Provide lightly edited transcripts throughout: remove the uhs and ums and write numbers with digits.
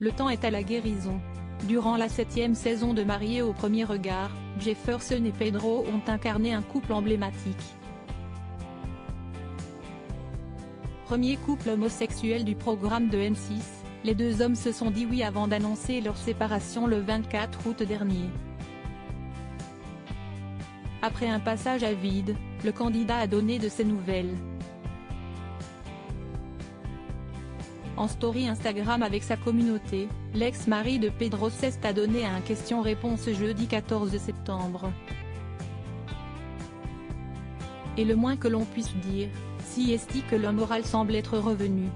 Le temps est à la guérison. Durant la 7e saison de Mariés au premier regard, Jefferson et Pedro ont incarné un couple emblématique. Premier couple homosexuel du programme de M6, les deux hommes se sont dit oui avant d'annoncer leur séparation le 24 août dernier. Après un passage à vide, le candidat a donné de ses nouvelles. En story Instagram avec sa communauté, l'ex-mari de Pedro Cest a donné un question-réponse jeudi 14 septembre. Et le moins que l'on puisse dire, si est que le moral semble être revenu.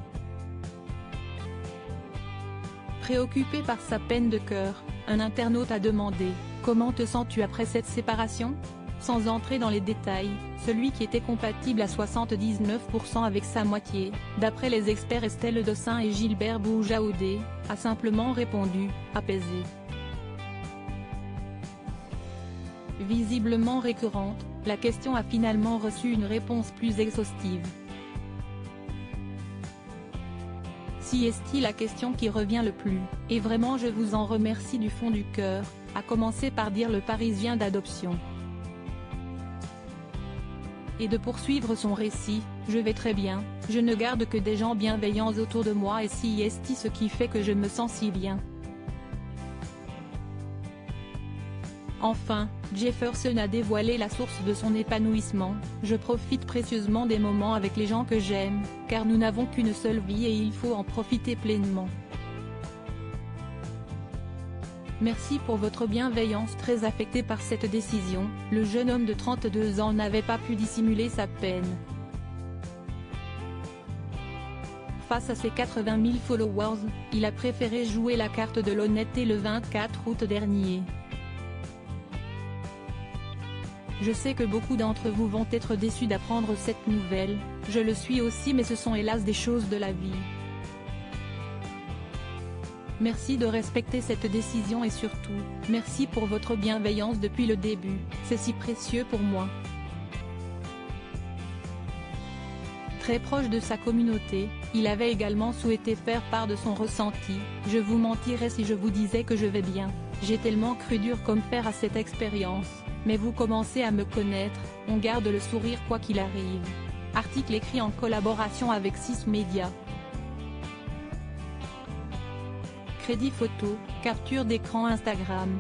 Préoccupé par sa peine de cœur, un internaute a demandé « Comment te sens-tu après cette séparation ?» Sans entrer dans les détails, celui qui était compatible à 79% avec sa moitié, d'après les experts Estelle Dossin et Gilbert Boujaoudé, a simplement répondu « apaisé ». Visiblement récurrente, la question a finalement reçu une réponse plus exhaustive. Si est la question qui revient le plus, et vraiment je vous en remercie du fond du cœur, a commencé par dire le Parisien d'adoption. Et de poursuivre son récit, je vais très bien, je ne garde que des gens bienveillants autour de moi et si est ce qui fait que je me sens si bien. Enfin, Jefferson a dévoilé la source de son épanouissement, je profite précieusement des moments avec les gens que j'aime, car nous n'avons qu'une seule vie et il faut en profiter pleinement. Merci pour votre bienveillance. Très affecté par cette décision, le jeune homme de 32 ans n'avait pas pu dissimuler sa peine. Face à ses 80 000 followers, il a préféré jouer la carte de l'honnêteté le 24 août dernier. Je sais que beaucoup d'entre vous vont être déçus d'apprendre cette nouvelle, je le suis aussi mais ce sont hélas des choses de la vie. Merci de respecter cette décision et surtout, merci pour votre bienveillance depuis le début, c'est si précieux pour moi. Très proche de sa communauté, il avait également souhaité faire part de son ressenti, je vous mentirais si je vous disais que je vais bien, j'ai tellement cru dur comme fer à cette expérience, mais vous commencez à me connaître, on garde le sourire quoi qu'il arrive. Article écrit en collaboration avec 6 médias. Crédit photo, capture d'écran Instagram.